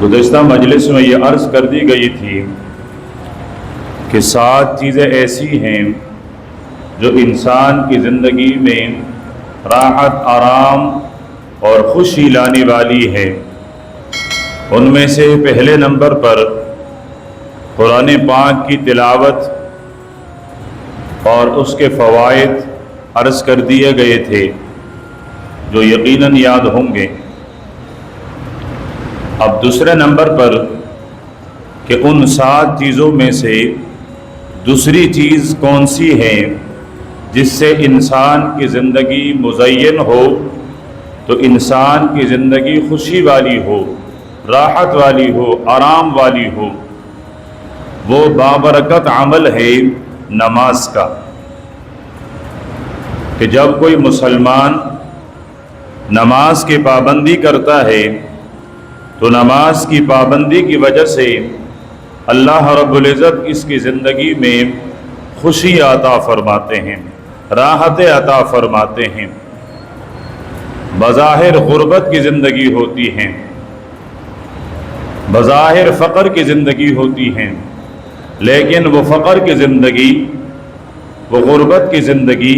گزشتہ مجلس میں یہ عرض کر دی گئی تھی کہ 7 چیزیں ایسی ہیں جو انسان کی زندگی میں راحت، آرام اور خوشی لانے والی ہے۔ ان میں سے پہلے نمبر پر قرآن پاک کی تلاوت اور اس کے فوائد عرض کر دیے گئے تھے جو یقیناً یاد ہوں گے۔ اب دوسرے نمبر پر کہ ان 7 چیزوں میں سے دوسری چیز کون سی ہے جس سے انسان کی زندگی مزین ہو، تو انسان کی زندگی خوشی والی ہو، راحت والی ہو، آرام والی ہو۔ وہ بابرکت عمل ہے نماز کا، کہ جب کوئی مسلمان نماز کی پابندی کرتا ہے تو نماز کی پابندی کی وجہ سے اللہ رب العزت اس کی زندگی میں خوشی عطا فرماتے ہیں، راحت عطا فرماتے ہیں۔ بظاہر غربت کی زندگی ہوتی ہے، بظاہر فقر کی زندگی ہوتی ہے، لیکن وہ فقر کی زندگی، وہ غربت کی زندگی،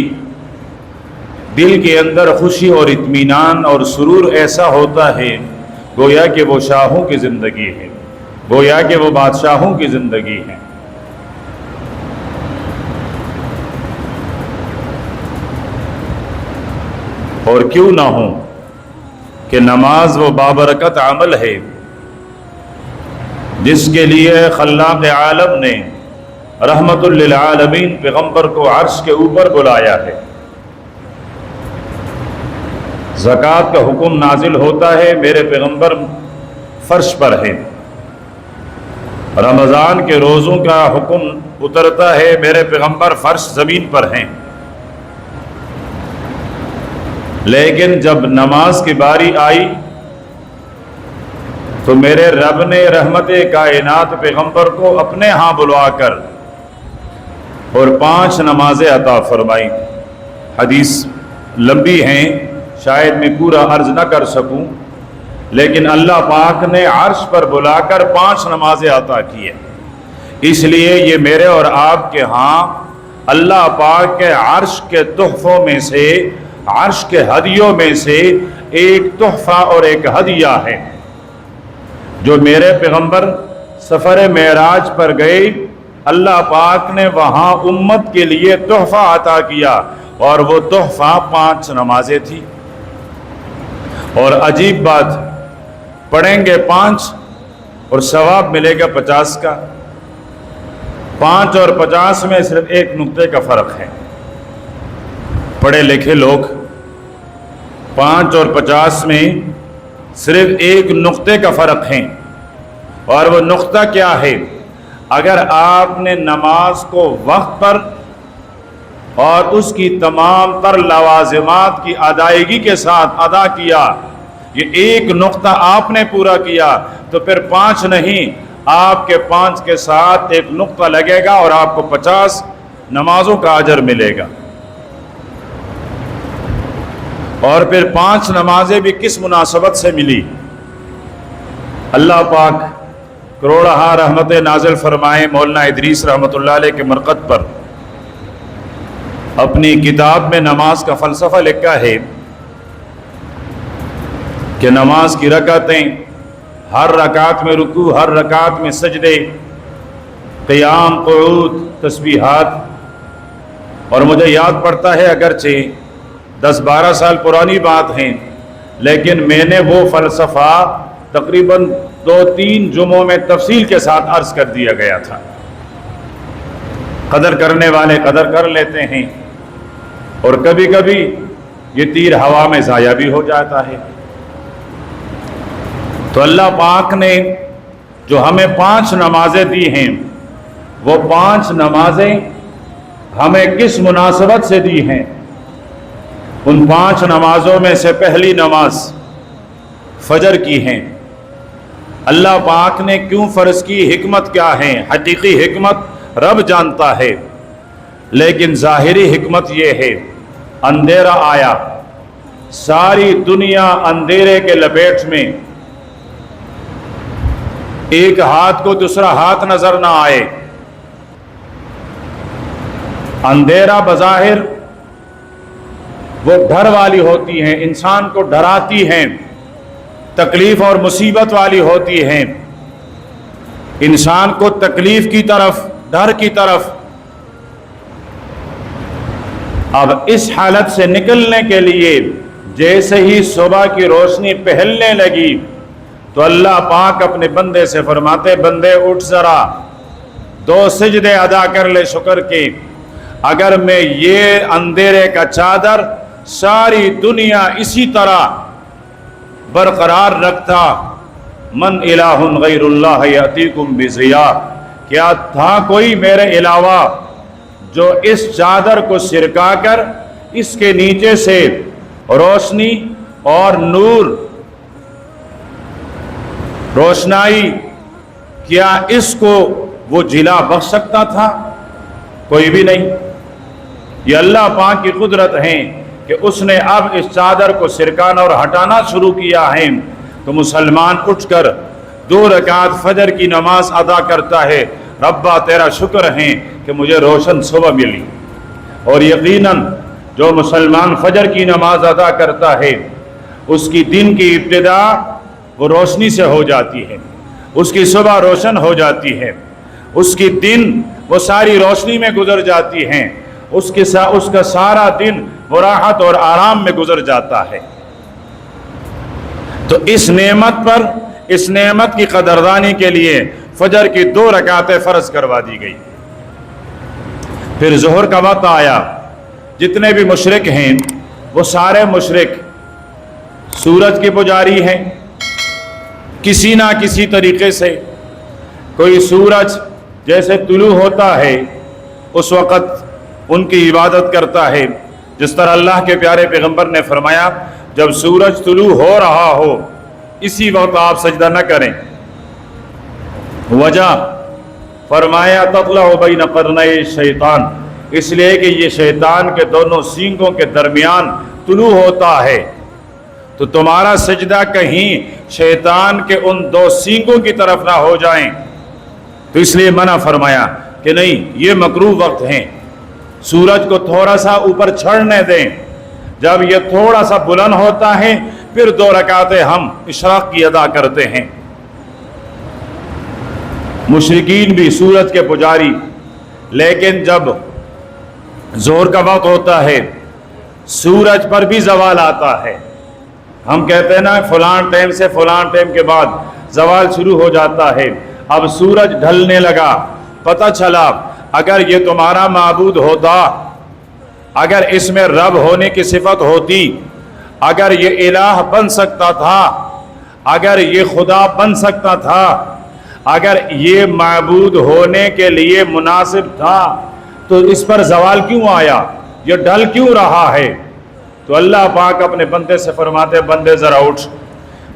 دل کے اندر خوشی اور اطمینان اور سرور ایسا ہوتا ہے گویا کہ وہ شاہوں کی زندگی ہے، گویا کہ وہ بادشاہوں کی زندگی ہے۔ اور کیوں نہ ہو کہ نماز وہ بابرکت عمل ہے جس کے لیے خلاق عالم نے رحمت للعالمین پیغمبر کو عرش کے اوپر بلایا ہے۔ زکوٰۃ کا حکم نازل ہوتا ہے، میرے پیغمبر فرش پر ہے۔ رمضان کے روزوں کا حکم اترتا ہے، میرے پیغمبر فرش زمین پر ہیں۔ لیکن جب نماز کی باری آئی تو میرے رب نے رحمت کائنات پیغمبر کو اپنے ہاں بلوا کر اور 5 نمازیں عطا فرمائی۔ حدیث لمبی ہیں، شاید میں پورا عرض نہ کر سکوں، لیکن اللہ پاک نے عرش پر بلا کر 5 نمازیں عطا کی ہے۔ اس لیے یہ میرے اور آپ کے ہاں اللہ پاک کے عرش کے تحفوں میں سے، عرش کے ہدیوں میں سے ایک تحفہ اور ایک ہدیہ ہے، جو میرے پیغمبر سفر معراج پر گئے، اللہ پاک نے وہاں امت کے لیے تحفہ عطا کیا، اور وہ تحفہ 5 نمازیں تھی۔ اور عجیب بات، پڑھیں گے 5 اور ثواب ملے گا 50 کا۔ 5 اور 50 میں صرف ایک نقطے کا فرق ہے۔ پڑھے لکھے لوگ 5 اور 50 میں صرف ایک نقطے کا فرق ہے، اور وہ نقطہ کیا ہے؟ اگر آپ نے نماز کو وقت پر اور اس کی تمام تر لوازمات کی ادائیگی کے ساتھ ادا کیا، یہ ایک نقطہ آپ نے پورا کیا، تو پھر 5 نہیں، آپ کے 5 کے ساتھ ایک نقطہ لگے گا اور آپ کو 50 نمازوں کا اجر ملے گا۔ اور پھر 5 نمازیں بھی کس مناسبت سے ملی؟ اللہ پاک کروڑہا رحمت نازل فرمائے مولانا ادریس رحمۃ اللہ علیہ کے مرقد پر، اپنی کتاب میں نماز کا فلسفہ لکھا ہے کہ نماز کی رکعتیں، ہر رکعت میں رکوع، ہر رکعت میں سجدے، قیام، قعود، تسبیحات۔ اور مجھے یاد پڑتا ہے، اگرچہ 10-12 سال پرانی بات ہیں، لیکن میں نے وہ فلسفہ تقریباً 2-3 جمعوں میں تفصیل کے ساتھ عرض کر دیا گیا تھا۔ قدر کرنے والے قدر کر لیتے ہیں، اور کبھی کبھی یہ تیر ہوا میں ضائع بھی ہو جاتا ہے۔ تو اللہ پاک نے جو ہمیں 5 نمازیں دی ہیں، وہ 5 نمازیں ہمیں کس مناسبت سے دی ہیں؟ ان 5 نمازوں میں سے پہلی نماز فجر کی ہے۔ اللہ پاک نے کیوں فرض کی، حکمت کیا ہے؟ حقیقی حکمت رب جانتا ہے، لیکن ظاہری حکمت یہ ہے، اندھیرا آیا، ساری دنیا اندھیرے کے لپیٹ میں، ایک ہاتھ کو دوسرا ہاتھ نظر نہ آئے. اندھیرا بظاہر وہ ڈر والی ہوتی ہیں، انسان کو ڈراتی ہیں، تکلیف اور مصیبت والی ہوتی ہیں، انسان کو تکلیف کی طرف، ڈر کی طرف. اب اس حالت سے نکلنے کے لیے جیسے ہی صبح کی روشنی پہلنے لگی تو اللہ پاک اپنے بندے سے فرماتے، بندے اٹھ ذرا 2 سجدے ادا کر لے شکر کے. اگر میں یہ اندھیرے کا چادر ساری دنیا اسی طرح برقرار رکھتا، من الہ غیر اللہ یاتیکم بضیاء، کیا تھا کوئی میرے علاوہ جو اس چادر کو سرکا کر اس کے نیچے سے روشنی اور نور، روشنائی، کیا اس کو وہ جلا بخش سکتا تھا؟ کوئی بھی نہیں. یہ اللہ پاک کی قدرت ہے کہ اس نے اب اس چادر کو سرکانا اور ہٹانا شروع کیا ہے. تو مسلمان اٹھ کر 2 رکعت فجر کی نماز ادا کرتا ہے، ربا تیرا شکر ہے کہ مجھے روشن صبح ملی. اور یقیناً جو مسلمان فجر کی نماز ادا کرتا ہے اس کی دن کی ابتدا وہ روشنی سے ہو جاتی ہے، اس کی صبح روشن ہو جاتی ہے، اس کی دن وہ ساری روشنی میں گزر جاتی ہیں، اس کا سارا دن وہ راحت اور آرام میں گزر جاتا ہے. تو اس نعمت پر، اس نعمت کی قدردانی کے لیے فجر کی 2 رکعتیں فرض کروا دی گئی. پھر ظہر کا وقت آیا. جتنے بھی مشرک ہیں وہ سارے مشرک سورج کے پجاری ہیں، کسی نہ کسی طریقے سے. کوئی سورج جیسے طلوع ہوتا ہے اس وقت ان کی عبادت کرتا ہے، جس طرح اللہ کے پیارے پیغمبر نے فرمایا جب سورج طلوع ہو رہا ہو اسی وقت آپ سجدہ نہ کریں. وجہ فرمایا تطلع بین قرنی شیطان، اس لیے کہ یہ شیطان کے دونوں سینگوں کے درمیان طلوع ہوتا ہے، تو تمہارا سجدہ کہیں شیطان کے ان 2 سینگوں کی طرف نہ ہو جائیں. تو اس لیے منع فرمایا کہ نہیں، یہ مکروہ وقت ہیں، سورج کو تھوڑا سا اوپر چڑھنے دیں. جب یہ تھوڑا سا بلند ہوتا ہے پھر 2 رکعتیں ہم اشراق کی ادا کرتے ہیں. مشرکین بھی سورج کے پجاری، لیکن جب ظہر کا وقت ہوتا ہے سورج پر بھی زوال آتا ہے. ہم کہتے ہیں نا فلان ٹائم سے فلان ٹائم کے بعد زوال شروع ہو جاتا ہے. اب سورج ڈھلنے لگا، پتہ چلا اگر یہ تمہارا معبود ہوتا، اگر اس میں رب ہونے کی صفت ہوتی، اگر یہ الہ بن سکتا تھا، اگر یہ خدا بن سکتا تھا، اگر یہ معبود ہونے کے لیے مناسب تھا تو اس پر زوال کیوں آیا، یہ ڈھل کیوں رہا ہے؟ تو اللہ پاک اپنے بندے سے فرماتے بندے ذرا اٹھ،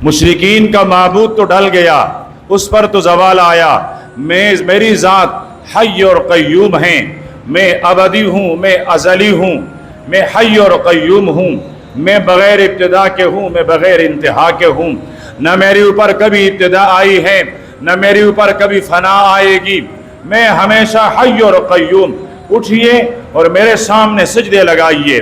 مشرکین کا معبود تو ڈھل گیا، اس پر تو زوال آیا، میری ذات حی اور قیوم ہیں، میں ابدی ہوں، میں ازلی ہوں، میں حی اور قیوم ہوں، میں بغیر ابتدا کے ہوں، میں بغیر انتہا کے ہوں. نہ میرے اوپر کبھی ابتدا آئی ہے نہ میرے اوپر کبھی فنا آئے گی، میں ہمیشہ حی اور قیوم. اٹھئے اور میرے سامنے سجدے لگائیے.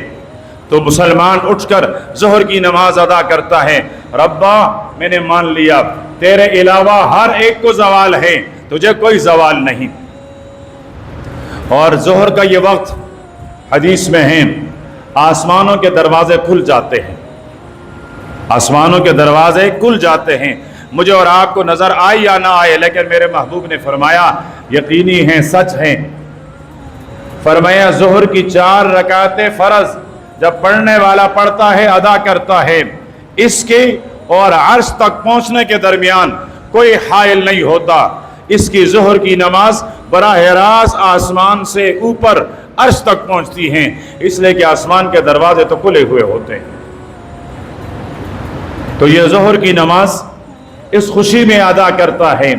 تو مسلمان اٹھ کر ظہر کی نماز ادا کرتا ہے، ربا میں نے مان لیا تیرے علاوہ ہر ایک کو زوال ہے، تجھے کوئی زوال نہیں. اور ظہر کا یہ وقت حدیث میں ہے آسمانوں کے دروازے کھل جاتے ہیں، آسمانوں کے دروازے کھل جاتے ہیں. مجھے اور آپ کو نظر آئے یا نہ آئے لیکن میرے محبوب نے فرمایا یقینی ہیں، سچ ہیں. فرمایا ظہر کی 4 رکعتیں فرض جب پڑھنے والا پڑھتا ہے، ادا کرتا ہے، اس کے اور عرش تک پہنچنے کے درمیان کوئی حائل نہیں ہوتا. اس کی ظہر کی نماز براہ راست آسمان سے اوپر عرش تک پہنچتی ہیں، اس لیے کہ آسمان کے دروازے تو کھلے ہوئے ہوتے ہیں. تو یہ ظہر کی نماز اس خوشی میں ادا کرتا ہے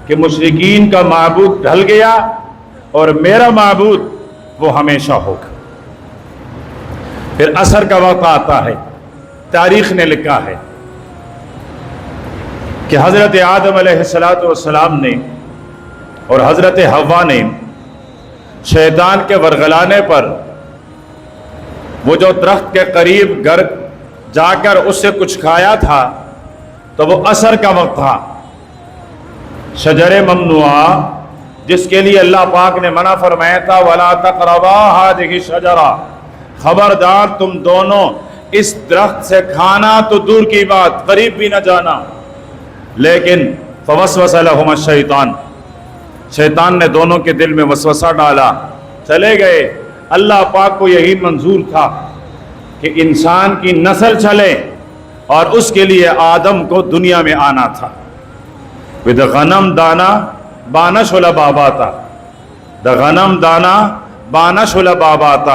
کہ مشرکین کا معبود ڈھل گیا اور میرا معبود وہ ہمیشہ ہوگا. پھر عصر کا وقت آتا ہے، تاریخ نے لکھا ہے کہ حضرت آدم علیہ السلام نے اور حضرت حوا نے شیطان کے ورغلانے پر وہ جو درخت کے قریب گھر جا کر اس سے کچھ کھایا تھا تو وہ عصر کا وقت تھا، شجر ممنوعہ جس کے لیے اللہ پاک نے منع فرمایا تھا وَلَا تَقْرَبَا هَٰذِهِ الشَّجَرَةَ، خبردار تم دونوں اس درخت سے کھانا تو دور کی بات قریب بھی نہ جانا۔ لیکن فوسوس لهما الشیطان، شیطان نے دونوں کے دل میں وسوسہ ڈالا، چلے گئے۔ اللہ پاک کو یہی منظور تھا کہ انسان کی نسل چلے اور اس کے لیے آدم کو دنیا میں آنا تھا۔ وَإِذْ غَنَمْ دَانَا بَانَ شُلَبَابَاتَ، دا غنم دانا بانا شُلَبَابَاتَ،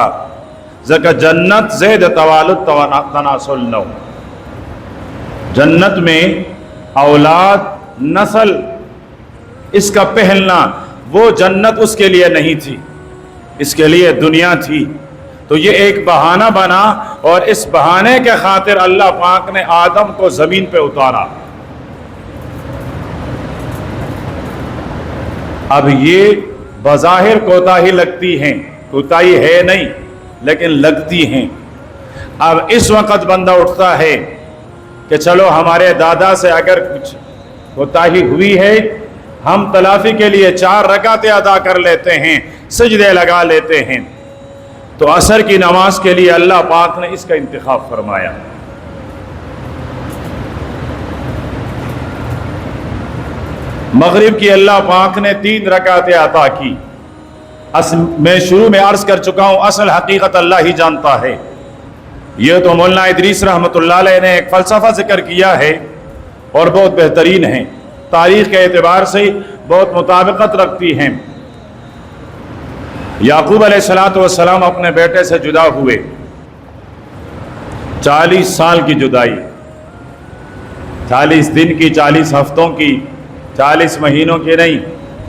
زکا جنت زید توالد تناسل نو، جنت میں اولاد نسل اس کا پہلنا، وہ جنت اس کے لیے نہیں تھی، اس کے لیے دنیا تھی۔ تو یہ ایک بہانہ بنا اور اس بہانے کے خاطر اللہ پاک نے آدم کو زمین پہ اتارا۔ اب یہ بظاہر کوتاہی لگتی ہیں، کوتاہی ہے نہیں لیکن لگتی ہیں۔ اب اس وقت بندہ اٹھتا ہے کہ چلو ہمارے دادا سے اگر کچھ کوتاہی ہوئی ہے، ہم تلافی کے لیے 4 رکعتیں ادا کر لیتے ہیں، سجدے لگا لیتے ہیں۔ تو عصر کی نماز کے لیے اللہ پاک نے اس کا انتخاب فرمایا۔ مغرب کی اللہ پاک نے 3 رکعتیں عطا کی۔ میں شروع میں عرض کر چکا ہوں، اصل حقیقت اللہ ہی جانتا ہے۔ یہ تو مولانا ادریس رحمۃ اللہ علیہ نے ایک فلسفہ ذکر کیا ہے اور بہت بہترین ہے، تاریخ کے اعتبار سے بہت مطابقت رکھتی ہیں۔ یعقوب علیہ السلام اپنے بیٹے سے جدا ہوئے، 40 سال کی جدائی، 40 دن کی، 40 ہفتوں کی، 40 مہینوں کی نہیں،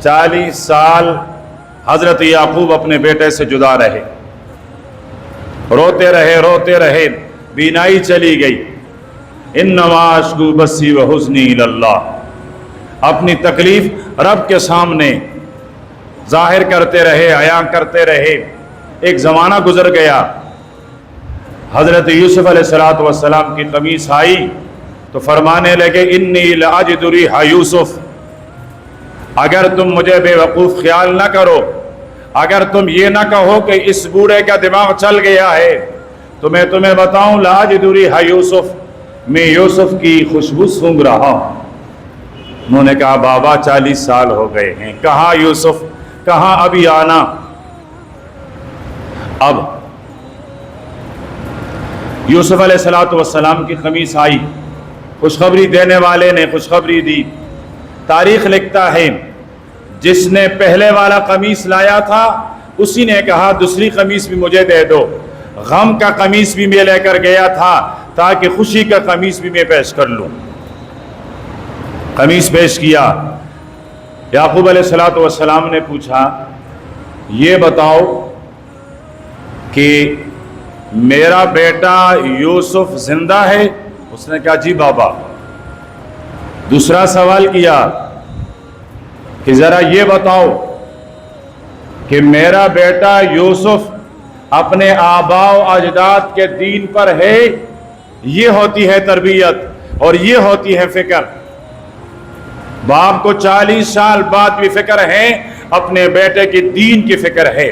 40 سال حضرت یعقوب اپنے بیٹے سے جدا رہے، روتے رہے، بینائی چلی گئی۔ انما اشکو بثی وحزنی الی اللہ، اپنی تکلیف رب کے سامنے ظاہر کرتے رہے، عیاں کرتے رہے۔ ایک زمانہ گزر گیا، حضرت یوسف علیہ السلام کی قمیص آئی تو فرمانے لگے انی لاجد ریح یوسف، اگر تم مجھے بے وقوف خیال نہ کرو، اگر تم یہ نہ کہو کہ اس بوڑھے کا دماغ چل گیا ہے، تو میں تمہیں بتاؤں لاجد ریح یوسف، میں یوسف کی خوشبو سونگھ رہا ہوں۔ انہوں نے کہا بابا 40 سال ہو گئے ہیں، کہاں یوسف، کہاں ابھی آنا۔ اب یوسف علیہ السلام کی قمیص آئی، خوشخبری دینے والے نے خوشخبری دی۔ تاریخ لکھتا ہے جس نے پہلے والا قمیص لایا تھا اسی نے کہا دوسری قمیص بھی مجھے دے دو، غم کا قمیص بھی میں لے کر گیا تھا تاکہ خوشی کا قمیص بھی میں پیش کر لوں۔ قمیص پیش کیا۔ یعقوب علیہ السلام نے پوچھا یہ بتاؤ کہ میرا بیٹا یوسف زندہ ہے؟ اس نے کہا جی بابا۔ دوسرا سوال کیا کہ ذرا یہ بتاؤ کہ میرا بیٹا یوسف اپنے آباء و اجداد کے دین پر ہے؟ یہ ہوتی ہے تربیت اور یہ ہوتی ہے فکر۔ باپ کو 40 سال بعد بھی فکر ہے، اپنے بیٹے کی دین کی فکر ہے،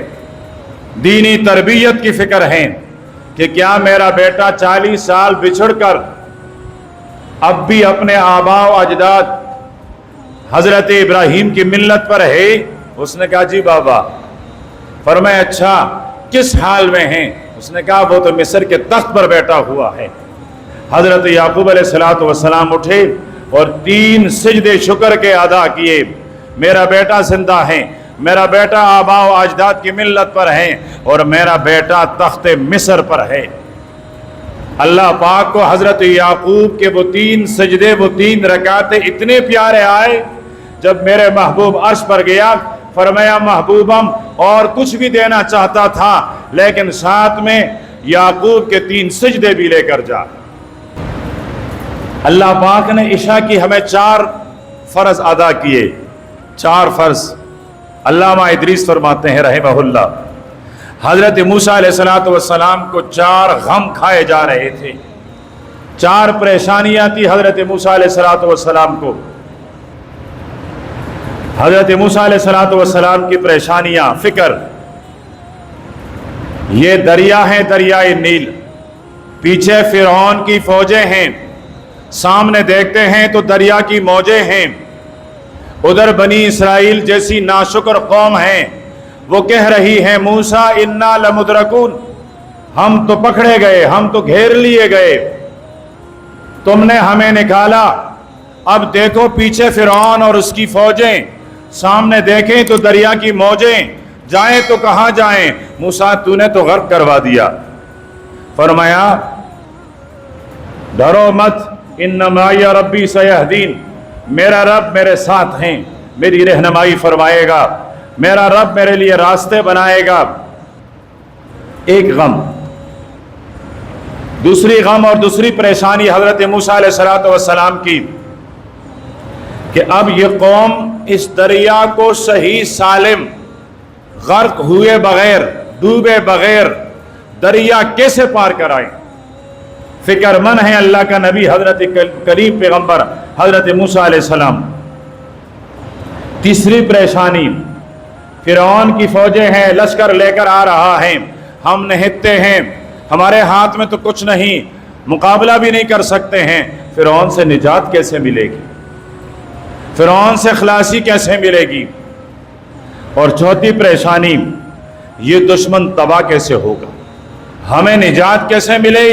دینی تربیت کی فکر ہے کہ کیا میرا بیٹا 40 سال بچھڑ کر اب بھی اپنے آباء و اجداد حضرت ابراہیم کی ملت پر ہے؟ اس نے کہا جی بابا۔ فرمایا اچھا کس حال میں ہیں؟ اس نے کہا وہ تو مصر کے تخت پر بیٹھا ہوا ہے۔ حضرت یعقوب علیہ السلام اٹھے اور 3 سجدے شکر کے ادا کیے، میرا بیٹا زندہ ہے، میرا بیٹا آباء و اجداد کی ملت پر ہے اور میرا بیٹا تخت مصر پر ہے۔ اللہ پاک کو حضرت یعقوب کے وہ 3 سجدے، وہ 3 رکعتیں اتنے پیارے آئے، جب میرے محبوب عرش پر گیا فرمایا محبوبم اور کچھ بھی دینا چاہتا تھا لیکن ساتھ میں یعقوب کے 3 سجدے بھی لے کر جا۔ اللہ پاک نے عشاء کی ہمیں 4 فرض ادا کیے، 4 فرض۔ علامہ ادریس فرماتے ہیں رحمہ اللہ، حضرت موسیٰ علیہ السلام کو 4 غم کھائے جا رہے تھے، 4 پریشانیاں تھی حضرت موسیٰ علیہ السلام کو۔ حضرت موسیٰ علیہ السلام کی پریشانیاں، فکر، یہ دریا ہیں، دریائے نیل، پیچھے فرعون کی فوجیں ہیں، سامنے دیکھتے ہیں تو دریا کی موجیں ہیں، ادھر بنی اسرائیل جیسی ناشکر قوم ہیں، وہ کہہ رہی ہیں موسیٰ انا لمدرکون، ہم تو پکڑے گئے، ہم تو گھیر لیے گئے، تم نے ہمیں نکالا، اب دیکھو پیچھے فرعون اور اس کی فوجیں، سامنے دیکھیں تو دریا کی موجیں، جائیں تو کہاں جائیں، موسیٰ تو نے تو غرق کروا دیا۔ فرمایا ڈرو مت، ان معی ربی سیہدین، میرا رب میرے ساتھ ہیں، میری رہنمائی فرمائے گا، میرا رب میرے لیے راستے بنائے گا۔ ایک غم، دوسری غم اور دوسری پریشانی حضرت موسیٰ علیہ السلام کی کہ اب یہ قوم اس دریا کو صحیح سالم، غرق ہوئے بغیر، ڈوبے بغیر دریا کیسے پار کرائیں۔ فکر مند ہے اللہ کا نبی حضرت کریم پیغمبر حضرت موسیٰ علیہ السلام۔ تیسری پریشانی، فرعون کی فوجیں ہیں، لشکر لے کر آ رہا ہے، ہم نہتے ہیں، ہمارے ہاتھ میں تو کچھ نہیں، مقابلہ بھی نہیں کر سکتے ہیں، فرعون سے نجات کیسے ملے گی، فرعون سے خلاصی کیسے ملے گی۔ اور چوتھی پریشانی، یہ دشمن تباہ کیسے ہوگا، ہمیں نجات کیسے ملے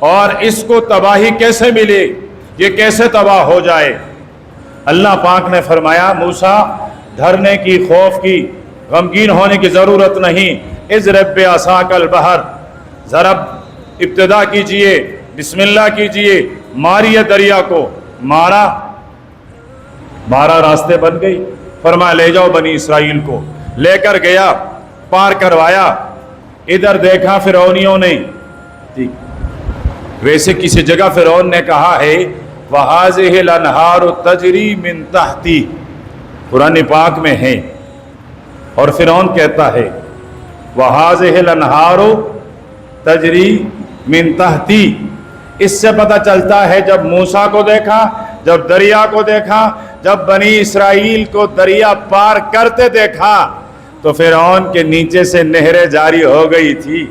اور اس کو تباہی کیسے ملے، یہ کیسے تباہ ہو جائے۔ اللہ پاک نے فرمایا موسیٰ ڈرنے کی، خوف کی، غمگین ہونے کی ضرورت نہیں، اضرب بعصاک البحر، ذرا ابتدا کیجئے، بسم اللہ کیجئے، ماریے دریا کو، مارا راستے بن گئی۔ فرمایا لے جاؤ بنی اسرائیل کو، لے کر گیا، پار کروایا۔ ادھر دیکھا فرعونیوں نے، ویسے کسی جگہ فرعون نے کہا ہے وَهَذِهِ الْأَنْهَارُ تَجْرِي مِن تَحْتِي، قرآن پاک میں ہے، اور فرعون کہتا ہے وَهَذِهِ الْأَنْهَارُ تَجْرِي مِن تَحْتِي۔ اس سے پتہ چلتا ہے جب موسیٰ کو دیکھا، جب دریا کو دیکھا، جب بنی اسرائیل کو دریا پار کرتے دیکھا تو فرعون کے نیچے سے نہریں جاری ہو گئی تھی۔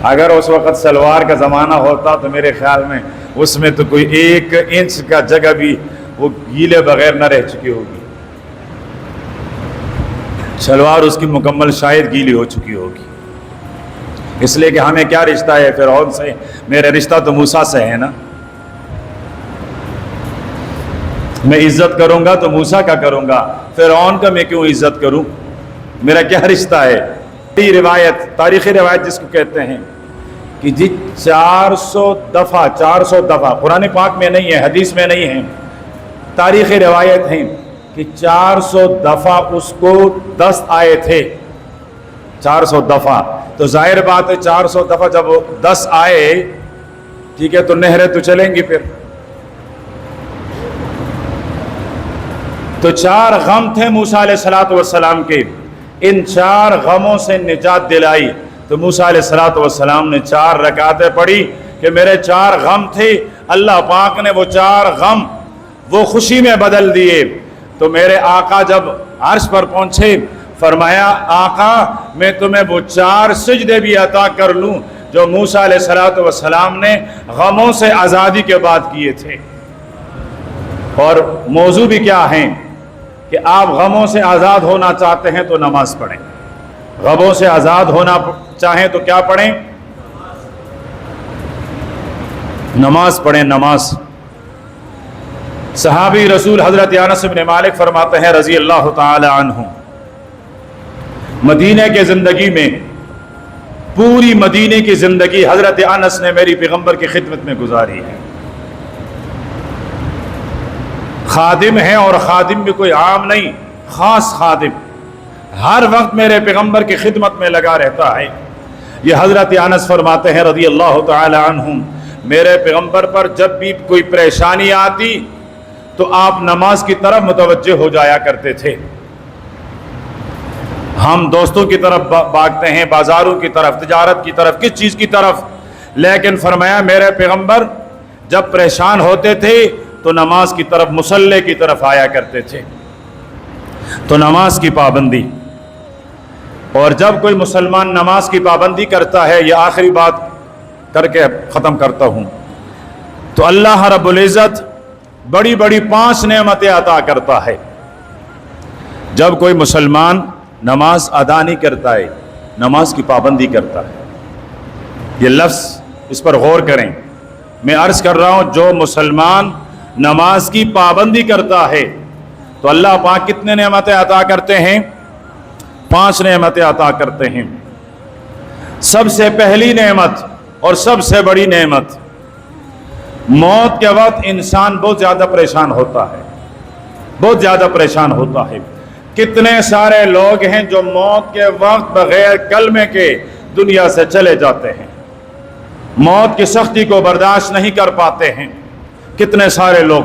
اگر اس وقت سلوار کا زمانہ ہوتا تو میرے خیال میں اس میں تو کوئی 1 انچ کا جگہ بھی وہ گیلے بغیر نہ رہ چکی ہوگی، سلوار اس کی مکمل شاید گیلی ہو چکی ہوگی۔ اس لیے کہ ہمیں کیا رشتہ ہے فرعون سے، میرا رشتہ تو موسیٰ سے ہے نا، میں عزت کروں گا تو موسیٰ کا کروں گا، فرعون کا میں کیوں عزت کروں، میرا کیا رشتہ ہے۔ یہ روایت، تاریخی روایت جس کو کہتے ہیں کہ جی 400 دفعہ قرآن پاک میں نہیں ہے، حدیث میں نہیں ہے، تاریخی روایت ہے کہ 400 دفعہ اس کو دست آئے تھے، 400 دفعہ۔ تو ظاہر بات ہے 400 دفعہ جب دست آئے، ٹھیک ہے، تو نہریں تو چلیں گی پھر۔ تو 4 غم تھے موسیٰ علیہ السلام کے، ان 4 غموں سے نجات دلائی۔ تو موسیٰ علیہ السلام نے 4 رکعتیں پڑھی کہ میرے 4 غم تھے، اللہ پاک نے وہ 4 غم وہ خوشی میں بدل دیے۔ تو میرے آقا جب عرش پر پہنچے، فرمایا آقا میں تمہیں وہ 4 سجدے بھی عطا کر لوں جو موسیٰ علیہ السلام نے غموں سے آزادی کے بعد کیے تھے۔ اور موضوع بھی کیا ہیں کہ آپ غموں سے آزاد ہونا چاہتے ہیں تو نماز پڑھیں، غموں سے آزاد ہونا چاہیں تو کیا پڑھیں، نماز پڑھیں، نماز۔ صحابی رسول حضرت انس بن مالک فرماتے ہیں رضی اللہ تعالی عنہ، مدینہ کے زندگی میں، پوری مدینہ کی زندگی حضرت انس نے میری پیغمبر کی خدمت میں گزاری ہے۔ خادم ہیں، اور خادم بھی کوئی عام نہیں، خاص خادم، ہر وقت میرے پیغمبر کی خدمت میں لگا رہتا ہے۔ یہ حضرت انس فرماتے ہیں رضی اللہ تعالی عنہم، میرے پیغمبر پر جب بھی کوئی پریشانی آتی تو آپ نماز کی طرف متوجہ ہو جایا کرتے تھے۔ ہم دوستوں کی طرف بھاگتے ہیں، بازاروں کی طرف، تجارت کی طرف، کس چیز کی طرف، لیکن فرمایا میرے پیغمبر جب پریشان ہوتے تھے تو نماز کی طرف، مصلی کی طرف آیا کرتے تھے۔ تو نماز کی پابندی، اور جب کوئی مسلمان نماز کی پابندی کرتا ہے، یہ آخری بات کر کے ختم کرتا ہوں، تو اللہ رب العزت بڑی بڑی 5 نعمتیں عطا کرتا ہے۔ جب کوئی مسلمان نماز ادا نہیں کرتا ہے، نماز کی پابندی کرتا ہے، یہ لفظ اس پر غور کریں، میں عرض کر رہا ہوں جو مسلمان نماز کی پابندی کرتا ہے تو اللہ پاک کتنے نعمتیں عطا کرتے ہیں؟ 5 نعمتیں عطا کرتے ہیں۔ سب سے پہلی نعمت اور سب سے بڑی نعمت، موت کے وقت انسان بہت زیادہ پریشان ہوتا ہے، بہت زیادہ پریشان ہوتا ہے۔ کتنے سارے لوگ ہیں جو موت کے وقت بغیر کلمے کے دنیا سے چلے جاتے ہیں، موت کی سختی کو برداشت نہیں کر پاتے ہیں۔ کتنے سارے لوگ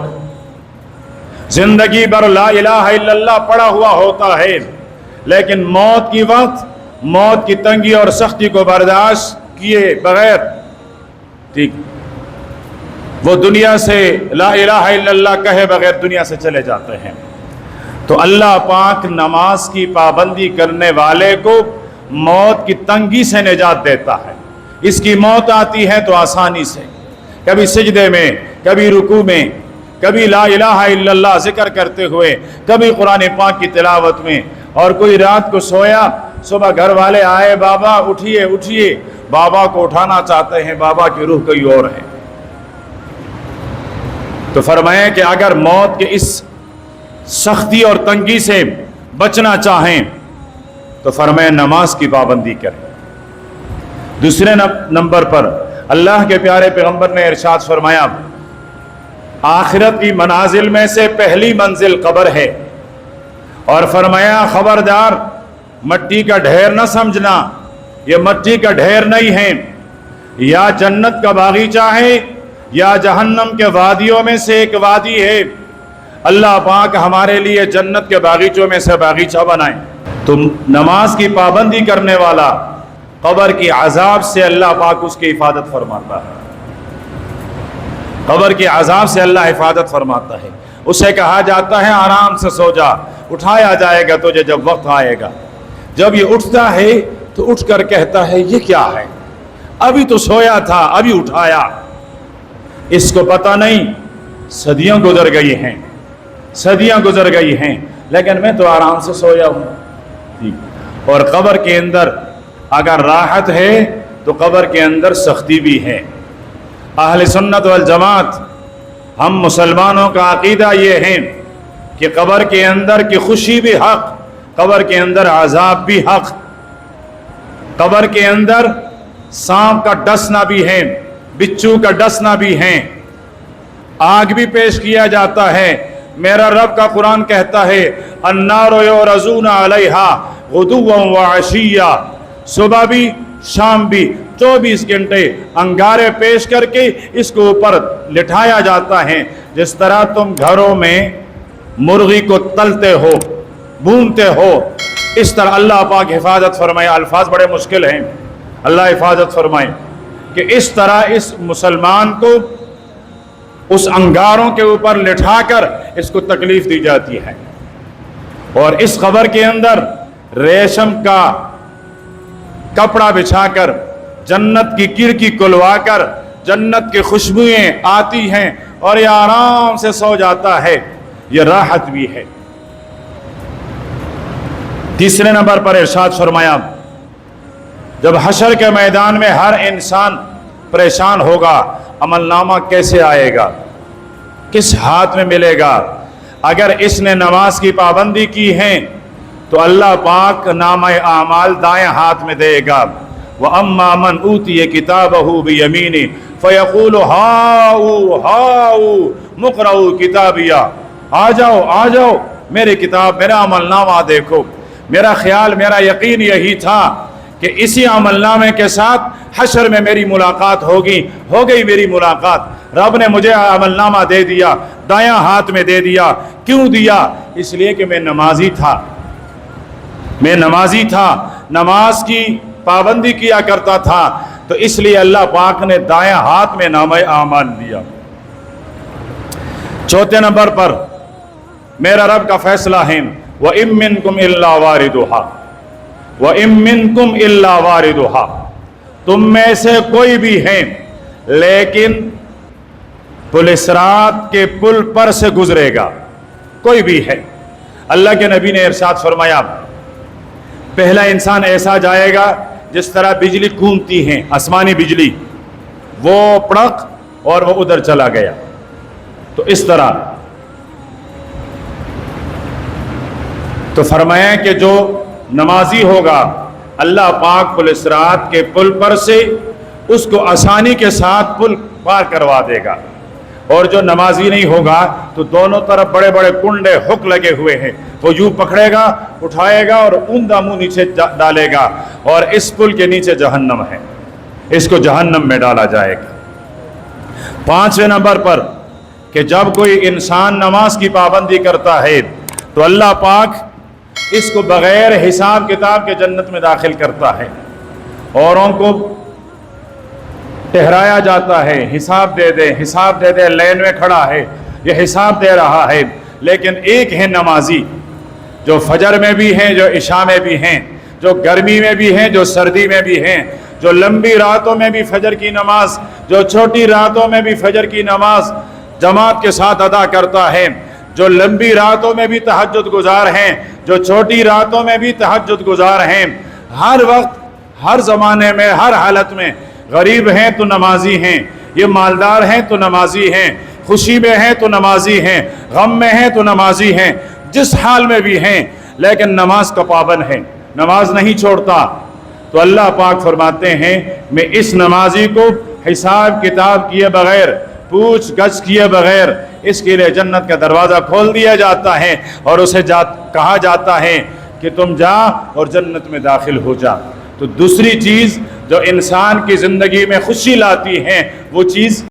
زندگی بھر لا الہ الا اللہ پڑھا ہوا ہوتا ہے، لیکن موت کی وقت موت کی تنگی اور سختی کو برداشت کیے بغیر ٹھیک وہ دنیا سے لا الہ الا اللہ کہے بغیر دنیا سے چلے جاتے ہیں۔ تو اللہ پاک نماز کی پابندی کرنے والے کو موت کی تنگی سے نجات دیتا ہے۔ اس کی موت آتی ہے تو آسانی سے، کبھی سجدے میں، کبھی رکوع میں، کبھی لا الہ الا اللہ ذکر کرتے ہوئے، کبھی قرآن پاک کی تلاوت میں، اور کوئی رات کو سویا، صبح گھر والے آئے، بابا اٹھیے اٹھیے، بابا کو اٹھانا چاہتے ہیں، بابا کی روح کوئی اور ہے۔ تو فرمائیں کہ اگر موت کے اس سختی اور تنگی سے بچنا چاہیں تو فرمائیں نماز کی پابندی کریں۔ دوسرے نمبر پر اللہ کے پیارے پیغمبر نے ارشاد فرمایا، آخرت کی منازل میں سے پہلی منزل قبر ہے، اور فرمایا خبردار مٹی کا ڈھیر نہ سمجھنا، یہ مٹی کا ڈھیر نہیں ہے، یا جنت کا باغیچہ ہے یا جہنم کے وادیوں میں سے ایک وادی ہے۔ اللہ پاک ہمارے لیے جنت کے باغیچوں میں سے باغیچہ بنائے۔ تو نماز کی پابندی کرنے والا قبر کی عذاب سے اللہ پاک اس کی حفاظت فرماتا ہے، قبر کی عذاب سے اللہ حفاظت فرماتا ہے۔ اسے کہا جاتا ہے آرام سے سو جا، اٹھایا جائے گا تجھے جب وقت آئے گا۔ جب یہ اٹھتا ہے تو اٹھ کر کہتا ہے یہ کیا ہے، ابھی تو سویا تھا ابھی اٹھایا۔ اس کو پتہ نہیں صدیاں گزر گئی ہیں، صدیاں گزر گئی ہیں، لیکن میں تو آرام سے سویا ہوں۔ اور قبر کے اندر اگر راحت ہے تو قبر کے اندر سختی بھی ہے۔ اہل سنت والجماعت ہم مسلمانوں کا عقیدہ یہ ہے کہ قبر کے اندر کی خوشی بھی حق، قبر کے اندر عذاب بھی حق، قبر کے اندر سانپ کا ڈسنا بھی ہے، بچھو کا ڈسنا بھی ہے، آگ بھی پیش کیا جاتا ہے۔ میرا رب کا قرآن کہتا ہے النار یعرضون علیہا غدوا وعشیا، صبح بھی شام بھی 24 گھنٹے انگارے پیش کر کے اس کو اوپر لٹھایا جاتا ہے۔ جس طرح تم گھروں میں مرغی کو تلتے ہو، بھونتے ہو، اس طرح اللہ پاک حفاظت فرمائے۔ الفاظ بڑے مشکل ہیں، اللہ حفاظت فرمائے کہ اس طرح اس مسلمان کو اس انگاروں کے اوپر لٹھا کر اس کو تکلیف دی جاتی ہے۔ اور اس قبر کے اندر ریشم کا کپڑا بچھا کر، جنت کی کھڑکی کھلوا کر جنت کی خوشبوئیں آتی ہیں اور یہ آرام سے سو جاتا ہے، یہ راحت بھی ہے۔ تیسرے نمبر پر ارشاد فرمایا جب حشر کے میدان میں ہر انسان پریشان ہوگا، عمل نامہ کیسے آئے گا، کس ہاتھ میں ملے گا؟ اگر اس نے نماز کی پابندی کی ہے تو اللہ پاک نامہ اعمال دائیں ہاتھ میں دے گا۔ وَأَمَّا مَنْ أُوتِيَ كِتَابَهُ بِيَمِينِهِ فَيَقُولُ ہاؤ ہاؤ مُقْرَؤُوا کتابیہ، آ جاؤ میری کتاب، میرا عمل نامہ دیکھو۔ میرا خیال، میرا یقین یہی تھا کہ اسی عمل نامے کے ساتھ حشر میں میری ملاقات ہوگی. ہو گئی میری ملاقات. رب نے مجھے عمل نامہ دے دیا, دایاں ہاتھ میں دے دیا. کیوں دیا؟ اس لیے کہ میں نمازی تھا. میں نمازی تھا, نماز کی پابندی کیا کرتا تھا, تو اس لیے اللہ پاک نے دایاں ہاتھ میں نامہ اعمال دیا. چوتھے نمبر پر میرا رب کا فیصلہ ہے وَإِن مِّنكُمْ إِلَّا وَارِدُهَا وَإِن مِّنكُمْ إِلَّا وَارِدُهَا. تم میں سے کوئی بھی ہے لیکن پولیس رات کے پل پر سے گزرے گا. کوئی بھی ہے. اللہ کے نبی نے ارشاد فرمایا پہلا انسان ایسا جائے گا جس طرح بجلی گھومتی ہے, آسمانی بجلی, وہ پڑک اور وہ ادھر چلا گیا. تو اس طرح تو فرمایا کہ جو نمازی ہوگا اللہ پاک پولیس رات کے پل پر سے اس کو آسانی کے ساتھ پل پار کروا دے گا. اور جو نمازی نہیں ہوگا تو دونوں طرف بڑے بڑے کنڈے ہک لگے ہوئے ہیں, وہ یوں پکڑے گا, اٹھائے گا اور اوندا منہ نیچے ڈالے گا, اور اس پل کے نیچے جہنم ہے, اس کو جہنم میں ڈالا جائے گا. پانچویں نمبر پر کہ جب کوئی انسان نماز کی پابندی کرتا ہے تو اللہ پاک اس کو بغیر حساب کتاب کے جنت میں داخل کرتا ہے. اوروں کو ٹہرایا جاتا ہے, حساب دے دے, حساب دے دے, لین میں کھڑا ہے, یہ حساب دے رہا ہے. لیکن ایک ہے نمازی جو فجر میں بھی ہیں, جو عشاء میں بھی ہیں, جو گرمی میں بھی ہیں, جو سردی میں بھی ہیں, جو لمبی راتوں میں بھی فجر کی نماز, جو چھوٹی راتوں میں بھی فجر کی نماز جماعت کے ساتھ ادا کرتا ہے, جو لمبی راتوں میں بھی تہجد گزار ہیں, جو چھوٹی راتوں میں بھی تہجد گزار ہیں. ہر وقت, ہر زمانے میں, ہر حالت میں. غریب ہیں تو نمازی ہیں, یہ مالدار ہیں تو نمازی ہیں, خوشی میں ہیں تو نمازی ہیں, غم میں ہیں تو نمازی ہیں, جس حال میں بھی ہیں, لیکن نماز کا پابند ہے, نماز نہیں چھوڑتا. تو اللہ پاک فرماتے ہیں میں اس نمازی کو حساب کتاب کیے بغیر, پوچھ گچھ کیے بغیر اس کے لیے جنت کا دروازہ کھول دیا جاتا ہے, اور اسے کہا جاتا ہے کہ تم جا اور جنت میں داخل ہو جا. تو دوسری چیز جو انسان کی زندگی میں خوشی لاتی ہے وہ چیز